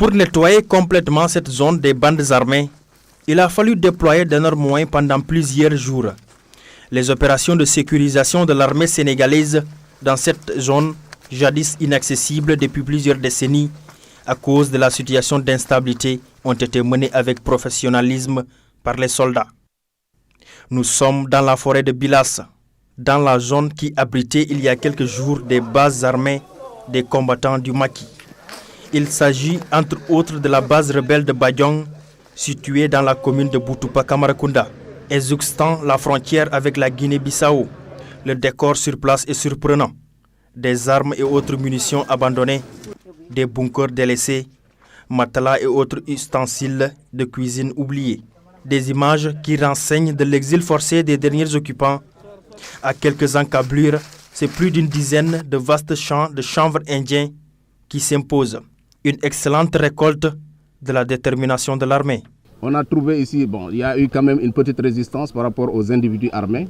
Pour nettoyer complètement cette zone des bandes armées, il a fallu déployer d'énormes moyens pendant plusieurs jours. Les opérations de sécurisation de l'armée sénégalaise dans cette zone, jadis inaccessible depuis plusieurs décennies, à cause de la situation d'instabilité, ont été menées avec professionnalisme par les soldats. Nous sommes dans la forêt de Bilas, dans la zone qui abritait il y a quelques jours des bases armées des combattants du Maquis. Il s'agit entre autres de la base rebelle de Badiong, située dans la commune de Boutoupa Kamarakunda, exuxtant la frontière avec la Guinée-Bissau. Le décor sur place est surprenant. Des armes et autres munitions abandonnées, des bunkers délaissés, matelas et autres ustensiles de cuisine oubliés. Des images qui renseignent de l'exil forcé des derniers occupants. À quelques encablures, c'est plus d'une dizaine de vastes champs de chanvre indien qui s'imposent. Une excellente récolte de la détermination de l'armée. On a trouvé ici, il y a eu quand même une petite résistance par rapport aux individus armés.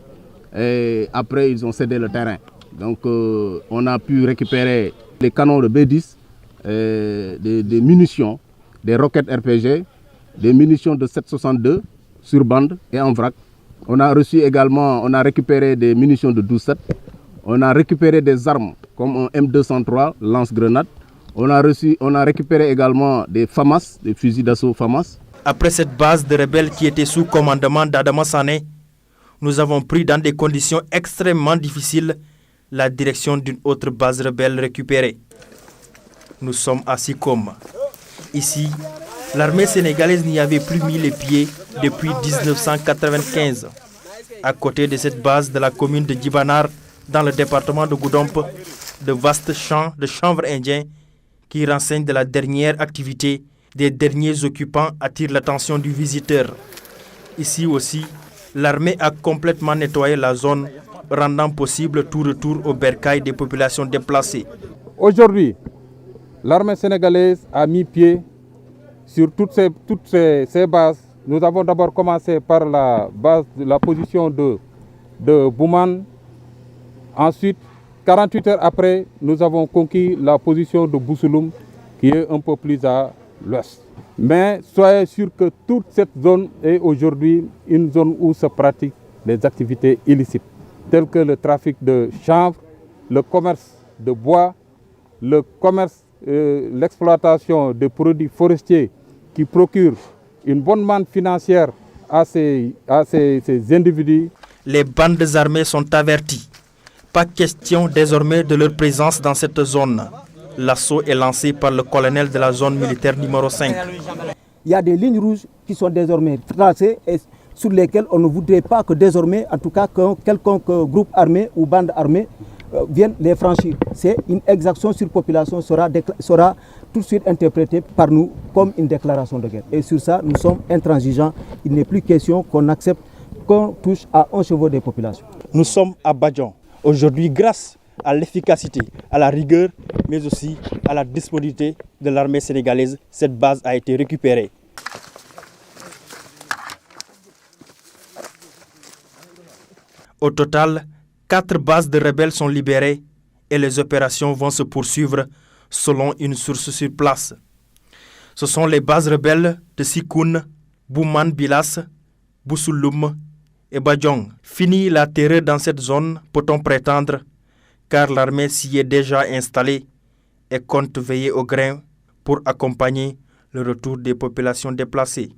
Et après, ils ont cédé le terrain. Donc, on a pu récupérer les canons de B10, des munitions, des roquettes RPG, des munitions de 7,62 sur bande et en vrac. On a récupéré des munitions de 12,7. On a récupéré des armes comme un M203 lance-grenade. On a récupéré également des FAMAS, des fusils d'assaut FAMAS. Après cette base de rebelles qui était sous commandement d'Adama Sané, nous avons pris dans des conditions extrêmement difficiles la direction d'une autre base rebelle récupérée. Nous sommes à Sikom. Ici, l'armée sénégalaise n'y avait plus mis les pieds depuis 1995. À côté de cette base de la commune de Djibanar, dans le département de Goudomp, de vastes champs de chanvre indien qui renseignent de la dernière activité des derniers occupants attirent l'attention du visiteur. Ici aussi, l'armée a complètement nettoyé la zone, rendant possible tout retour au bercail des populations déplacées. Aujourd'hui, l'armée sénégalaise a mis pied sur toutes ces bases. Nous avons d'abord commencé par la position de Bouman. Ensuite, 48 heures après, nous avons conquis la position de Bousouloum, qui est un peu plus à l'ouest. Mais soyez sûr que toute cette zone est aujourd'hui une zone où se pratiquent des activités illicites, telles que le trafic de chanvre, le commerce de bois, l'exploitation des produits forestiers qui procurent une bonne manne financière à ces individus. Les bandes armées sont averties. Pas question désormais de leur présence dans cette zone. L'assaut est lancé par le colonel de la zone militaire numéro 5. Il y a des lignes rouges qui sont désormais tracées et sur lesquelles on ne voudrait pas que désormais, en tout cas, qu'un quelconque groupe armé ou bande armée vienne les franchir. C'est une exaction sur population sera tout de suite interprétée par nous comme une déclaration de guerre. Et sur ça, nous sommes intransigeants. Il n'est plus question qu'on accepte qu'on touche à un cheveu des populations. Nous sommes à Badiong. Aujourd'hui, grâce à l'efficacité, à la rigueur, mais aussi à la disponibilité de l'armée sénégalaise, cette base a été récupérée. Au total, 4 bases de rebelles sont libérées et les opérations vont se poursuivre selon une source sur place. Ce sont les bases rebelles de Sikoun, Bouman Bilas, Bousouloum et Badiong. Fini la terreur dans cette zone, peut-on prétendre, car l'armée s'y est déjà installée et compte veiller au grain pour accompagner le retour des populations déplacées.